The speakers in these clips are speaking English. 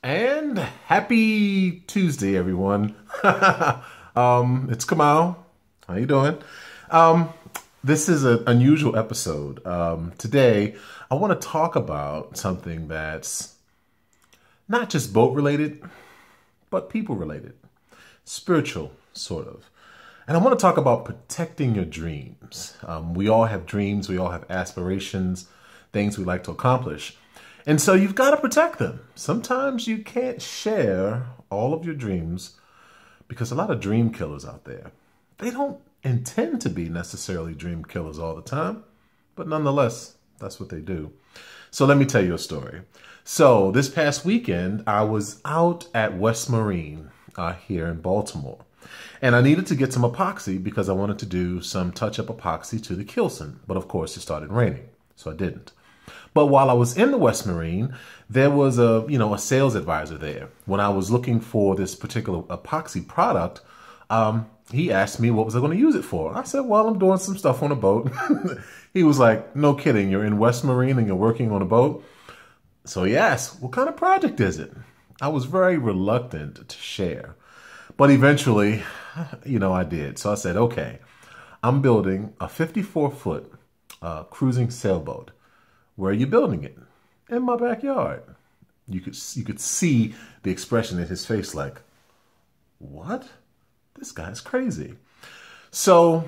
And happy Tuesday, everyone. It's Kamal. How you doing? Um, this is an unusual episode. Today, I want to talk about something that's not just boat related, but people related, spiritual, sort of. And I want to talk about protecting your dreams. We all have dreams. We all have aspirations, things we like to accomplish. And so you've got to protect them. Sometimes you can't share all of your dreams because a lot of dream killers out there, they don't intend to be necessarily dream killers all the time, but nonetheless, that's what they do. So let me tell you a story. So this past weekend, I was out at West Marine here in Baltimore, and I needed to get some epoxy because I wanted to do some touch-up epoxy to the Kilson. But of course, it started raining, so I didn't. But while I was in the West Marine, there was a sales advisor there. When I was looking for this particular epoxy product, he asked me what was I going to use it for. I said, well, I'm doing some stuff on a boat. He was like, no kidding, you're in West Marine and you're working on a boat? So he asked, what kind of project is it? I was very reluctant to share. But eventually, I did. So I said, okay, I'm building a 54-foot cruising sailboat. Where are you building it? In my backyard. You could see the expression in his face like, what? This guy's crazy. So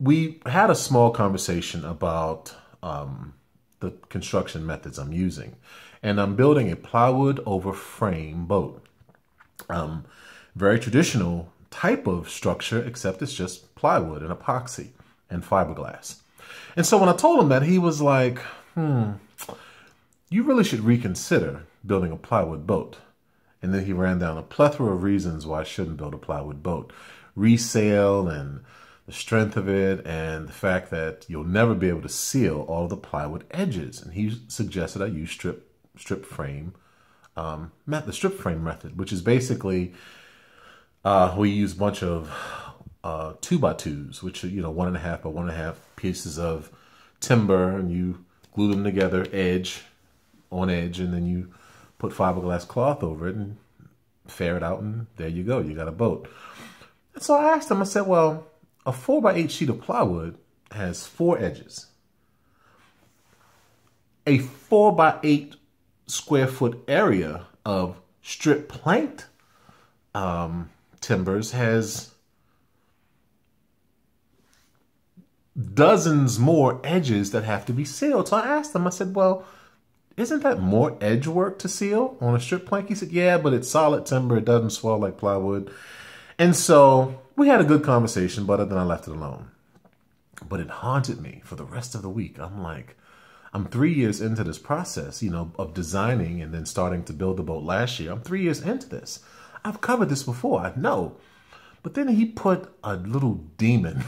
we had a small conversation about the construction methods I'm using. And I'm building a plywood over frame boat. Very traditional type of structure, except it's just plywood and epoxy and fiberglass. And so when I told him that, he was like, you really should reconsider building a plywood boat. And then he ran down a plethora of reasons why I shouldn't build a plywood boat. Resale and the strength of it and the fact that you'll never be able to seal all of the plywood edges. And he suggested I use the strip frame method, which is basically we use a bunch of 2x2s, which are 1.5 by 1.5 pieces of timber, and you glue them together edge on edge, and then you put fiberglass cloth over it and fair it out, and there you go, you got a boat. And so I asked him, I said, well, a 4x8 sheet of plywood has 4 edges. A 4x8 square foot area of strip planked timbers has dozens more edges that have to be sealed. So I asked him, I said, well, isn't that more edge work to seal on a strip plank? He said, yeah, but it's solid timber. It doesn't swell like plywood. And so we had a good conversation, but then I left it alone. But it haunted me for the rest of the week. I'm like, I'm 3 years into this process, of designing and then starting to build the boat last year. I'm 3 years into this. I've covered this before, I know. But then he put a little demon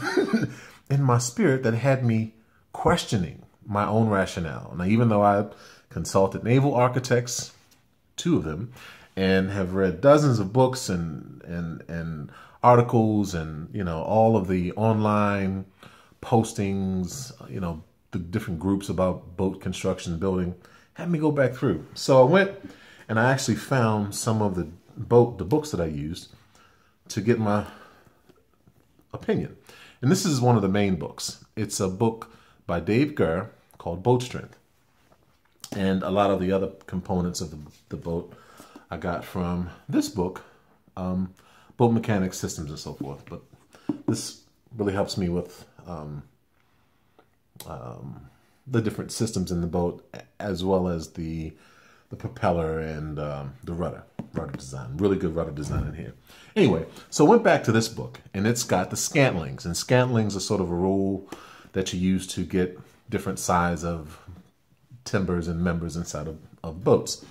in my spirit that had me questioning my own rationale. Now, even though I consulted naval architects, 2 of them, and have read dozens of books and articles and, all of the online postings, the different groups about boat construction and building, had me go back through. So I went and I actually found some of the books that I used to get my opinion. And this is one of the main books. It's a book by Dave Gurr called Boat Strength. And a lot of the other components of the boat I got from this book, Boat Mechanics, Systems, and so forth. But this really helps me with the different systems in the boat, as well as the propeller and the rudder design. Really good rudder design in here. Anyway, so I went back to this book, and it's got the scantlings. And scantlings are sort of a rule that you use to get different size of timbers and members inside of boats.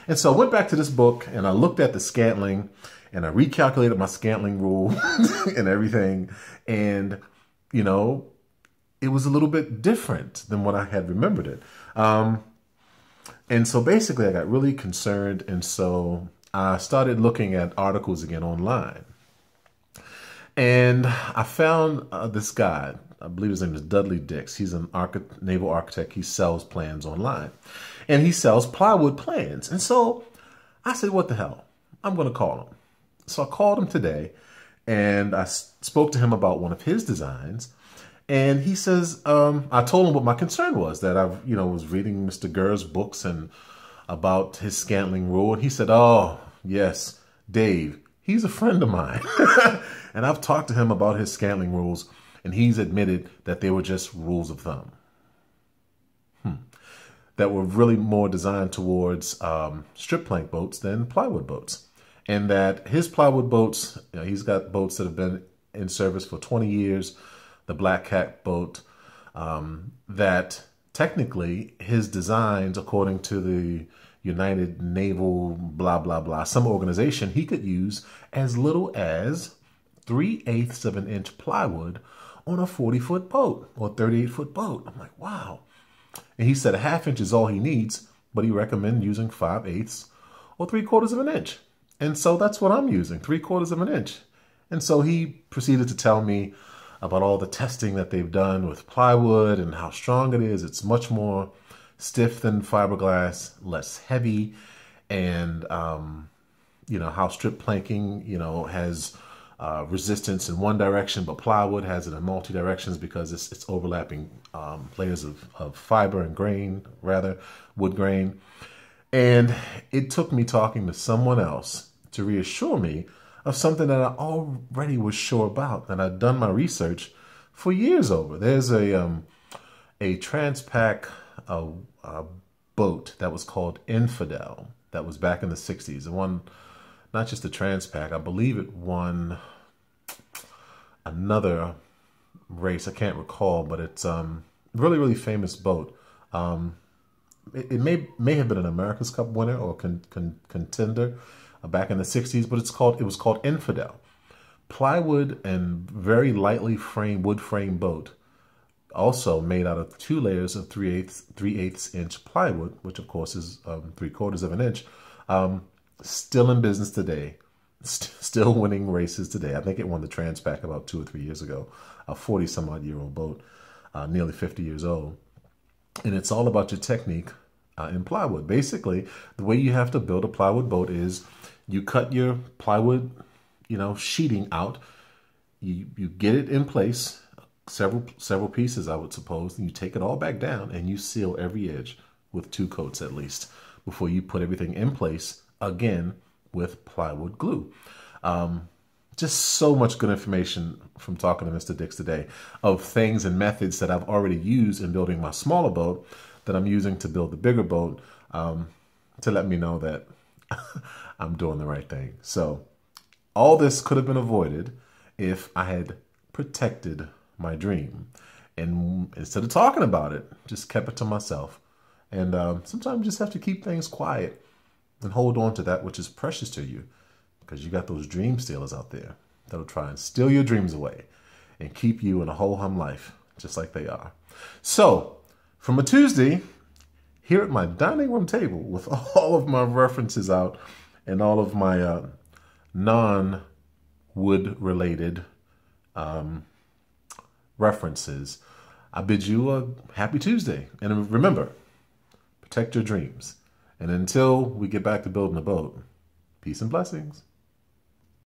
And so I went back to this book, and I looked at the scantling, and I recalculated my scantling rule and everything. And, it was a little bit different than what I had remembered it. And so basically I got really concerned. And so I started looking at articles again online. And I found this guy, I believe his name is Dudley Dix. He's an naval architect. He sells plans online. And he sells plywood plans. And so I said, what the hell? I'm going to call him. So I called him today and I spoke to him about one of his designs. And he says, I told him what my concern was, that I, was reading Mr. Gurr's books and about his Scantling rule. And he said, oh, yes, Dave, he's a friend of mine. And I've talked to him about his Scantling rules, and he's admitted that they were just rules of thumb. That were really more designed towards strip plank boats than plywood boats. And that his plywood boats, he's got boats that have been in service for 20 years, the Black Cat boat, that technically his designs, according to the United Naval blah, blah, blah, some organization, he could use as little as 3/8 of an inch plywood on a 40-foot boat or 38-foot boat. I'm like, wow. And he said a 1/2 inch is all he needs, but he recommended using 5/8 or 3/4 of an inch. And so that's what I'm using, 3/4 of an inch. And so he proceeded to tell me about all the testing that they've done with plywood and how strong it is. It's much more stiff than fiberglass, less heavy, and, how strip planking, has resistance in one direction, but plywood has it in multi directions because it's overlapping layers of fiber and wood grain. And it took me talking to someone else to reassure me of something that I already was sure about, and I'd done my research for years over. There's a Transpac boat that was called Infidel that was back in the 60s. It won not just the Transpac, I believe it won another race. I can't recall, but it's really, really famous boat. It may have been an America's Cup winner or contender back in the 60s, but it was called Infidel. Plywood and very lightly wood frame boat, also made out of 2 layers of 3/8 inch plywood, which of course is 3/4 of an inch. Still in business today, still winning races today. I think it won the Transpac about 2 or 3 years ago. A 40-some-odd-year-old boat, nearly 50 years old. And it's all about your technique in plywood. Basically, the way you have to build a plywood boat is you cut your plywood, sheeting out. You get it in place, several pieces, I would suppose, and you take it all back down and you seal every edge with 2 coats at least before you put everything in place again with plywood glue. Just so much good information from talking to Mr. Dix today of things and methods that I've already used in building my smaller boat that I'm using to build the bigger boat, to let me know that I'm doing the right thing. So all this could have been avoided if I had protected my dream. And instead of talking about it, just kept it to myself. And sometimes you just have to keep things quiet and hold on to that which is precious to you, because you got those dream stealers out there that'll try and steal your dreams away and keep you in a ho-hum life, just like they are. So, from a Tuesday, here at my dining room table with all of my references out and all of my non-wood related references, I bid you a happy Tuesday. And remember, protect your dreams. And until we get back to building a boat, peace and blessings.